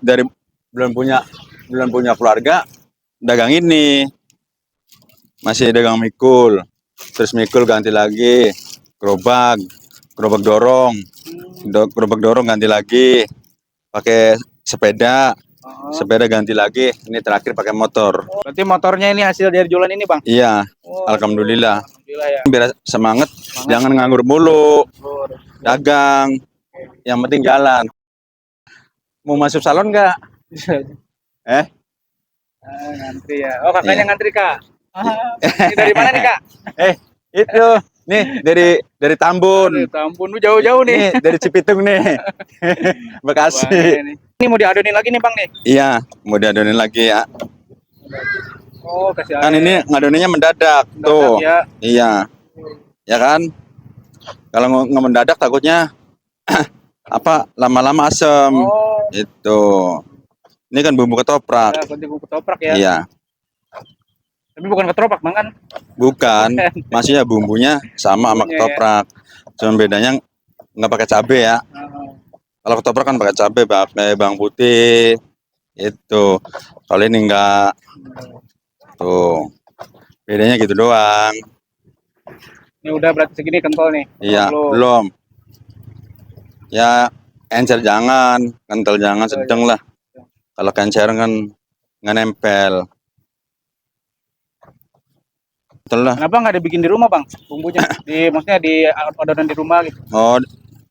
dari belum punya keluarga, dagang ini masih dagang mikul, terus mikul ganti lagi gerobak dorong, gerobak dorong ganti lagi pakai sepeda, sepeda ganti lagi, ini terakhir pakai motor. Berarti motornya ini hasil dari jualan ini, Bang? Iya, alhamdulillah. Alhamdulillah ya. Biar semangat, jangan nganggur mulu, dagang, yang penting jalan. Mau masuk salon nggak? Ngantri ya. Oh, kakaknya Iya. ngantri, Kak. Ini dari mana nih, Kak? Itu nih dari Tambun. Tambun, jauh-jauh nih. Nih dari Cipitung nih. Bekasi. Ini mau diadonin lagi nih, Bang nih. Iya, mau diadonin lagi ya. Oh, kasih Kan air. ini ngadonnya mendadak tuh. Ya. Iya. Ya kan? Kalau nggak mendadak takutnya apa lama-lama asem. Oh. Itu. Ini kan bumbu ketoprak. Ya, bumbu ketoprak ya. Iya. Tapi bukan ketoprak, Bang kan? Bukan. Maksudnya bumbunya sama ketoprak. Ya. Cuma bedanya nggak pakai cabe ya. Kalau ketoprak kan pakai cabe, pakai bawang putih. Itu. Kalau ini enggak. Tuh. Bedanya gitu doang. Ini udah berarti segini kental nih. Iya, belum. Ya, encer jangan, kental jangan, sedang lah. Kalau encer kan nggak nempel. Betul lah. Kenapa nggak dibikin di rumah, Bang? Bumbunya maksudnya di adonan di rumah gitu. Oh,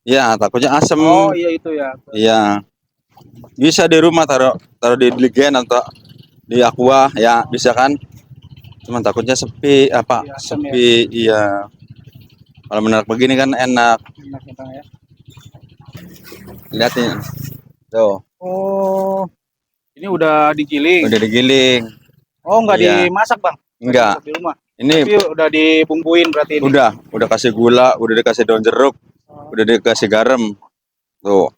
iya, takutnya asem. Oh, iya itu ya. Iya. Bisa di rumah taruh di Ligen atau di Aqua ya, bisa kan? Cuman takutnya sepi apa? Ya, sepi, ya. Iya. Kalau menarik begini kan enak. Enak ya, Bang ya. Lihat nih. Tuh. Oh. Ini udah digiling. Udah digiling. Oh, nggak dimasak, Bang? Enggak. Di rumah. Ini tapi udah dibumbuin berarti ini. Udah kasih gula, udah dikasih daun jeruk, udah dikasih garam. Tuh.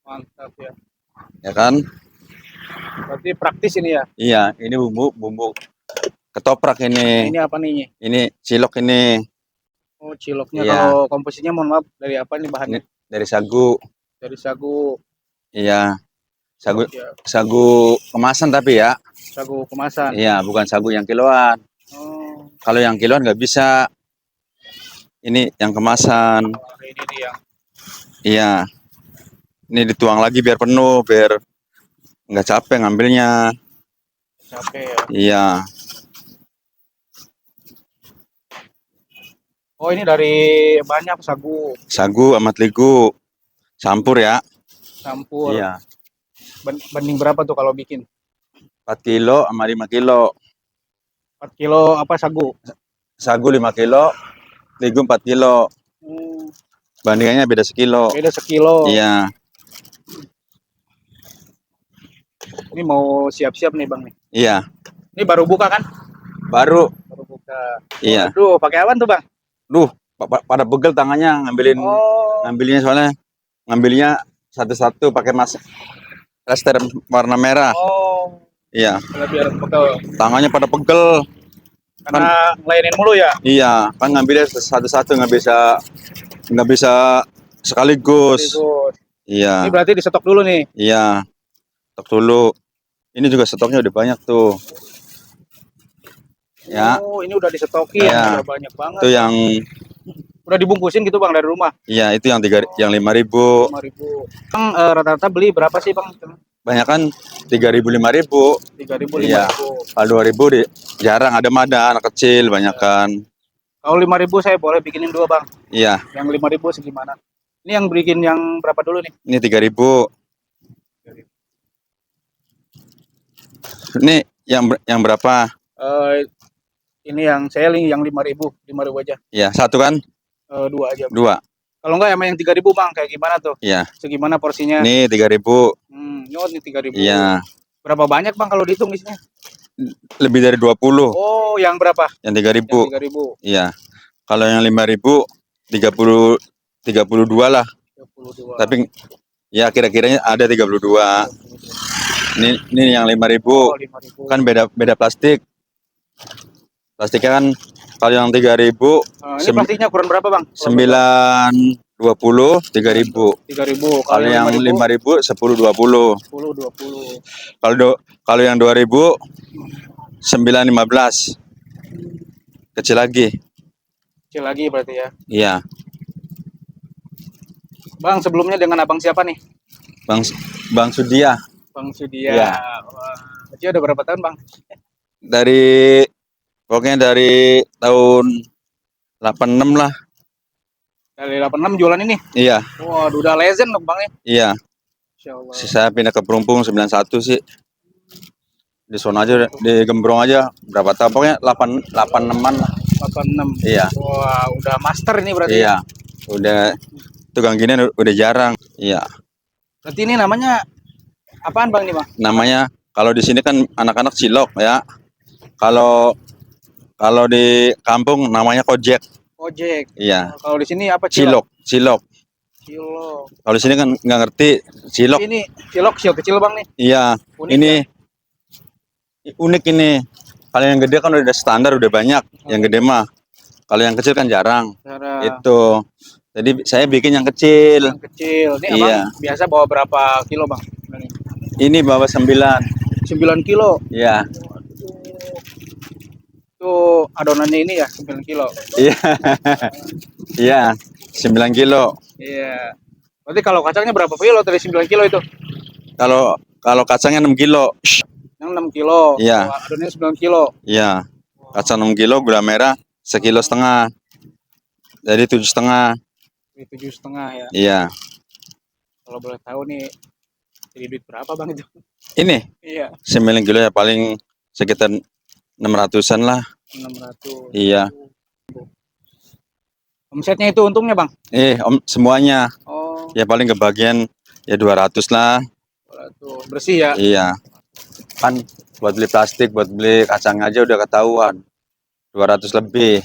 Mantap ya. Ya kan? Berarti praktis ini ya? Iya, ini bumbu ketoprak ini. Ini apa nih? Ini cilok ini. Oh, ciloknya. Iya. Kalau komposisinya mohon maaf dari apa nih bahannya? Dari sagu. Dari sagu. Iya. Sagu kemasan tapi ya. Sagu kemasan. Iya, bukan sagu yang kiloan. Oh. Kalau yang kiloan nggak bisa. Ini yang kemasan. Oh, ini dia. Iya. Ini dituang lagi biar penuh, biar nggak capek ngambilnya. Capek ya. Iya. Oh, ini dari banyak sagu. Sagu sama terigu. Campur ya. Campur. Iya. Banding berapa tuh kalau bikin? 4 kilo sama 5 kilo. 4 kilo apa sagu? Sagu 5 kilo, terigu 4 kilo. Bandingannya beda sekilo. Beda sekilo. Iya. Ini mau siap-siap nih, Bang nih. Iya. Ini baru buka kan? Baru buka. Iya. Aduh, pakai apa tuh, Bang? Duh, pada pegel tangannya ngambilnya soalnya ngambilnya satu-satu pakai masker warna merah. Oh. Iya. Biar pegel. Tangannya pada pegel. Karena ngelayanin mulu ya? Iya, kan ngambilnya satu-satu nggak bisa sekaligus. Iya. Ini berarti di stok dulu nih? Iya, stok dulu. Ini juga stoknya udah banyak tuh. Ya. Oh, ini udah distokin, ya. Udah banyak banget. Itu yang udah dibungkusin gitu, Bang, dari rumah? Iya, itu yang 5.000. 5.000. Bang, rata-rata beli berapa sih, Bang? Banyak kan 3.000 5.000. 3.000 iya. 5.000. Kalau 2.000 jarang ada anak kecil banyak kan. Kalau 5.000 saya boleh bikinin 2, Bang. Iya. Yang 5.000 segimana? Ini yang bikin yang berapa dulu nih? Ini 3.000. Ini yang berapa? Ini yang saya yang 5.000 aja. Iya, satu kan? 2 aja. 2. Kalau enggak sama yang 3.000, Bang, kayak gimana tuh? Iya. Segimana porsinya? Ini 3.000. Ini 3.000. Iya. Berapa banyak, Bang, kalau dihitung isinya? Lebih dari 20. Oh, yang berapa? Yang 3.000. Yang 3.000. Iya. Kalau yang 5.000 32 lah. 32. Tapi ya kira-kiranya ada 32. Ini yang 5.000. Oh, 5.000. Kan beda plastik. Plastiknya kan kalau yang 3.000 ini plastiknya ukuran berapa, Bang? 920. 20, 3.000. 3.000. Kalau yang 5.000, 10, 20. 10, 20. Kalau yang 2.000, 9.15. Kecil lagi. Kecil lagi berarti ya. Iya. Bang, sebelumnya dengan abang siapa nih? Bang Sudia. Bang Sudia. Iya. Wah, berarti udah berapa tahun bang? Pokoknya dari tahun 86 lah. Dari 86 jualan ini? Iya. Waduh, udah legend dong bang ya? Iya. Insya Allah. Saya pindah ke Perumpung 91 sih. Di sono aja, di Gembrong aja. Berapa tahun? Pokoknya 86-an lah. 86. Iya. Wah, udah master ini berarti. Iya. Udah tukang ginian udah jarang. Iya. Berarti ini namanya apaan bang nih bang? Namanya kalau di sini kan anak-anak cilok ya. Kalau di kampung namanya kojek. Ojek. Iya. Kalau di sini apa Cilok. Cilok. Kalau di sini kan nggak ngerti cilok. Ini cilok kecil bang nih. Iya. Unik Ini unik ini. Kalau yang gede kan udah standar, udah banyak. Yang gede mah. Kalau yang kecil kan jarang. Cara Itu. Jadi saya bikin yang kecil. yang kecil. Ini Iya. abang biasa bawa berapa kilo bang? Ini bawa 9. 9 kilo. Iya. Itu adonannya ini ya 9 kilo. Iya. Iya. 9 kilo. Iya. Berarti kalau kacangnya berapa kilo dari 9 kilo itu? Kalau kacangnya 6 kilo. Yang 6 kilo. Iya. Adonannya 9 kilo. Iya. Kacang 6 kilo, gula merah 1,5 kilo. Jadi 7,5. 7,5 ya. Iya. Kalau boleh tahu nih jadi duit berapa bang itu? Ini Iya. 9 kilo ya paling sekitar 600-an lah. 600. Iya. Omsetnya itu untungnya bang? Semuanya. Oh. Ya paling kebagian ya 200 lah. 200. Bersih ya? Iya. Kan buat beli plastik, buat beli kacang aja udah ketahuan. 200 lebih.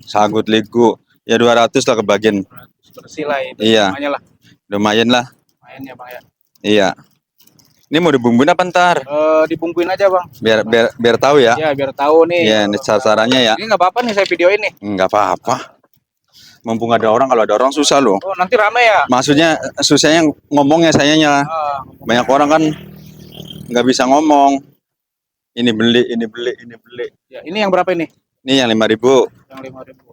Sagut ligu. Ya 200 lah kebagian. Bersih lah itu. Iya. Lumayan lah. Lumayan lah. Lumayan ya bang ya. Iya. Ini mau dibumbuin apa ntar? Dibumbuin aja bang. Biar tahu ya. Ya biar tahu nih. Iya, ini sasarannya ya. Ini nggak apa-apa nih saya video ini. Nggak apa-apa. Mumpung ada orang, kalau ada orang susah loh. Oh nanti rame ya? Maksudnya susahnya ngomongnya sayanya. Banyak orang kan nggak bisa ngomong. Ini beli, ini beli, ini beli. Ya, ini yang berapa ini? Ini yang 5.000. Yang 5.000.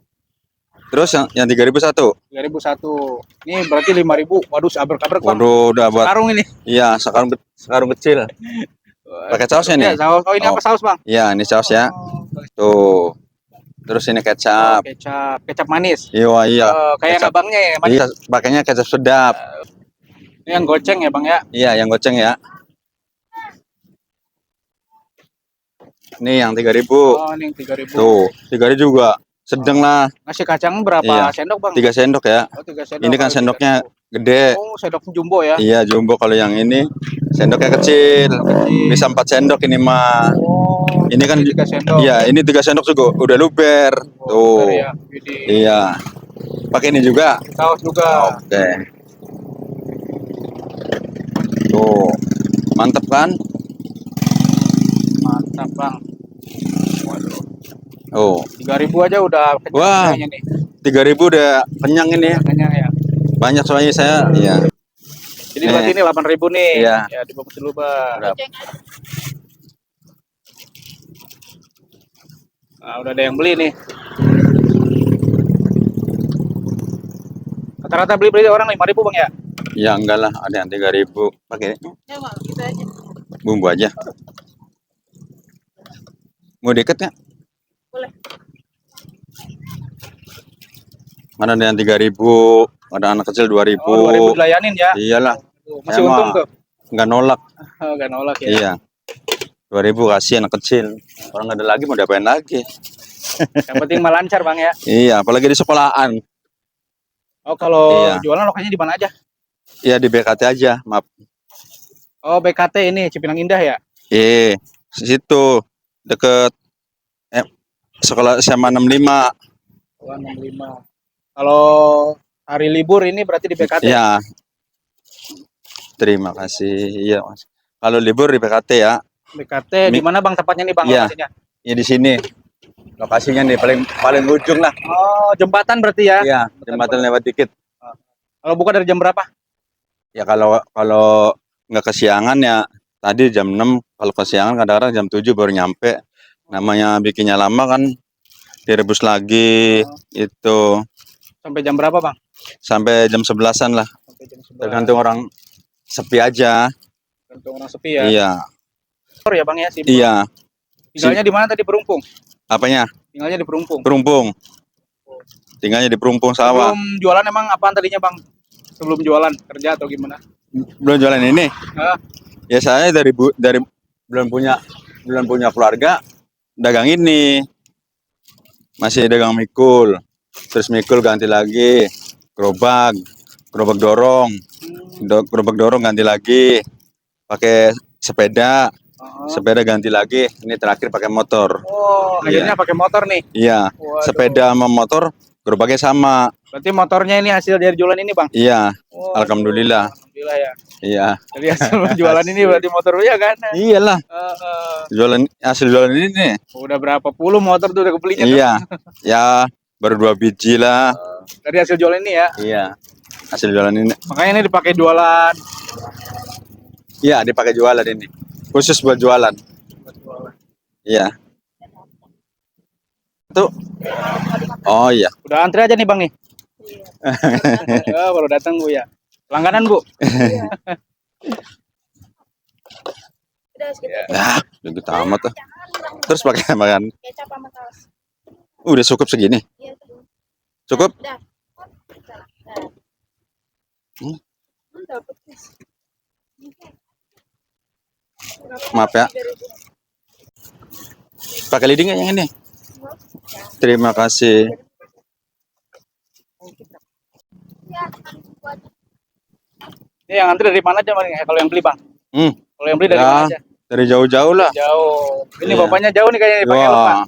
Terus yang 3.000 satu. 3.000 satu. Ini berarti 5.000. Waduh, sabar-sabar bang. Waduh, udah buat. Karung ini. Iya, sekarang kecil. Pakai sausnya nih. Ya, saus. Oh ini apa saus bang? Iya, ini saus ya. Tuh. Terus ini kecap. Kecap manis. Iya. Kayak kecap. abangnya ya. Manis. Iya, pakainya kecap sedap. Ini yang goceng ya bang ya? Iya, yang goceng ya. Ini yang 3.000. Oh, ini yang 3.000. Tuh, 3.000 juga. Sedang lah. Nasi kacang berapa Iya. sendok bang? 3 sendok ya. Oh, 3 sendok. Ini kan sendoknya gede. Oh, sendok jumbo ya? Iya, jumbo. Kalau yang ini sendoknya kecil. Bisa 4 sendok ini mah. Oh, Ini kan 3 sendok. Iya, ini 3 sendok juga udah luber. Tuh. Ya. Iya. Pakai ini juga. Saus juga. Oke. Tuh. Mantep kan? Mantap bang. Waduh. Oh. 3.000 aja udah kenyang. Wah. Nih. 3.000 udah kenyang ini ya. Kenyang ya. Banyak soalnya saya. Iya. Jadi berarti ini 8.000 nih. Iya. Ya dibungkus dulu bang. Nah, udah ada yang beli nih. Rata-rata beli orang 5.000 bang ya? Ya enggak lah, ada yang 3.000. Pakai Ya bang, kita aja. bumbu aja. Mau deket nggak? Boleh. Mana ada yang 3.000, ada anak kecil 2.000. Oh, 2.000 dilayanin ya? Iyalah. Masih untung tuh? Nggak nolak. Oh, nggak nolak ya? Iya. 2.000 kasih anak kecil. Orang nggak ada lagi mau diapain lagi? Yang penting mah lancar bang ya? Iya, apalagi di sekolahan. Oh kalau Iya. jualan lokasinya di mana aja? Iya di BKT aja, maaf. Oh BKT ini Cipinang Indah ya? Situ deket sekolah SMA 65. Oh, 65. Kalau hari libur ini berarti di BKT? Iya. Terima kasih. Iya mas. Kalau libur di BKT ya. BKT di mana bang tempatnya nih bang Iya. lokasinya? Ya di sini. Lokasinya nih paling paling ujung lah. Oh, jembatan berarti ya? Iya, jembatan lewat dikit. Kalau buka dari jam berapa? Ya kalau kalau nggak kesiangan ya tadi jam 6, kalau kesiangan kadang-kadang jam 7 baru nyampe. Namanya bikinnya lama kan, direbus lagi itu Sampai jam berapa, Bang? sampai jam 11-an lah. Sampai jam 11. Tergantung orang sepi aja. Tergantung orang sepi ya. Iya. Ya, Bang ya, simpel. Iya. Tinggalnya di mana tadi, Perumpung? Apanya? Tinggalnya di Perumpung. Perumpung. Tinggalnya di Perumpung sawah. Sebelum jualan emang apaan tadinya, Bang? Sebelum jualan kerja atau gimana? Belum jualan ini. Ah, Ya saya dari belum punya keluarga, dagang ini. Masih dagang mikul. Terus mikul ganti lagi gerobak dorong. Gerobak dorong ganti lagi. Pakai sepeda. Sepeda ganti lagi. Ini terakhir pakai motor. Oh, Iya. akhirnya pakai motor nih. Iya. Waduh. Sepeda sama motor gerobaknya sama. Berarti motornya ini hasil dari jualan ini, Bang? Iya. Oh, Alhamdulillah. Alhamdulillah ya. Iya. Dari hasil jualan ini berarti motor ya kan? Iyalah. Hasil jualan ini nih. Udah berapa puluh motor tuh udah kebelinya? Iya. Ya baru 2 biji lah. Dari hasil jualan ini ya. Iya. Hasil jualan ini. Makanya ini dipakai jualan. Iya, dipakai jualan ini. Khusus buat jualan. Iya. Tuh. Oh iya. Udah antri aja nih, Bang nih. Ya, baru datang Bu ya. Langganan Bu. Ya, gitu amat tuh. Terus pakai makan. Kecap sama saus. Udah cukup segini. Iya, Cukup? Udah. Hmm. Dapat. Maaf ya. Pakai lidi nggak yang ini? Terima kasih. Ini yang antri dari mana aja Bang? Kalau yang beli Bang? Kalau yang beli dari Ya, mana aja? dari jauh-jauh lah. Jauh. Ini Iya. bapaknya jauh nih kayaknya pakai helm, Bang. Wah,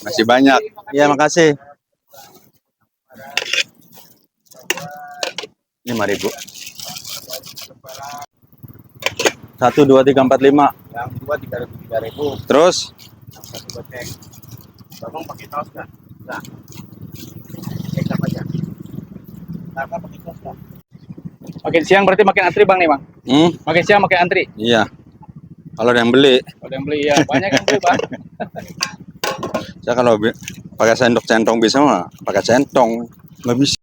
masih banyak. Iya, makasih. Ini 5.000. 1, 2, 3, 4, 5. Yang dua 3.000. Terus Satu goceng. Bang pakai saus nggak? Nggak. Kecap aja. Kakak pakai saus nggak? Makin siang berarti makin antri Bang nih Bang. Makin siang makin antri. Iya. Kalau ada yang beli, Kalau yang beli ya banyak yang beli Bang. saya kalau pakai sendok centong bisa mah, pakai centong nggak bisa.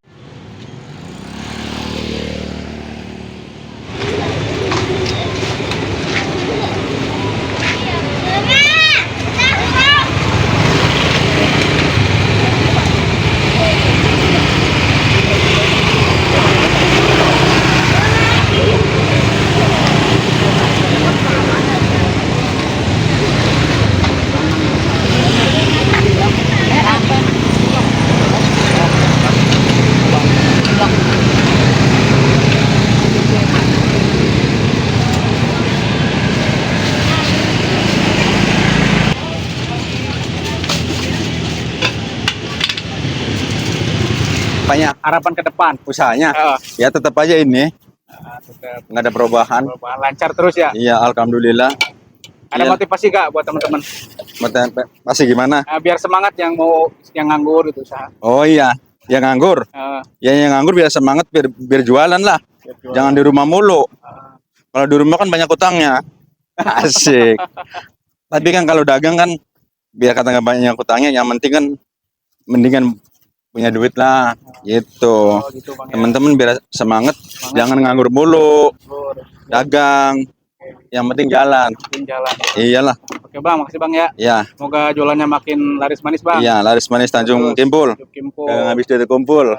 Apanya? Harapan ke depan. Usahanya? Ah, Ya tetap aja ini, tetap nggak ada perubahan. perubahan lancar terus ya. Iya, alhamdulillah. Ada Iya. motivasi gak buat teman-teman? Masih gimana? Biar semangat yang mau yang nganggur gitu usaha. Oh iya, yang nganggur. Ah, Ya yang nganggur biar semangat, biar jualan lah. biar jualan. Jangan di rumah mulu. Ah, Kalau di rumah kan banyak utangnya. Asik. Tapi kan kalau dagang kan biar kata nggak banyak utangnya, yang penting kan mendingan punya duit lah. Gitu. oh, gitu Bang ya. Teman-teman biar semangat, jangan nganggur mulu. Nganggur. Dagang. Yang penting jalan. Bikin jalan. Iyalah. Oke Bang, makasih Bang ya. Ya, Semoga jualannya makin laris manis Bang. iya laris manis Tanjung Terus, Kimpul. Kimpul. Habis itu kumpul.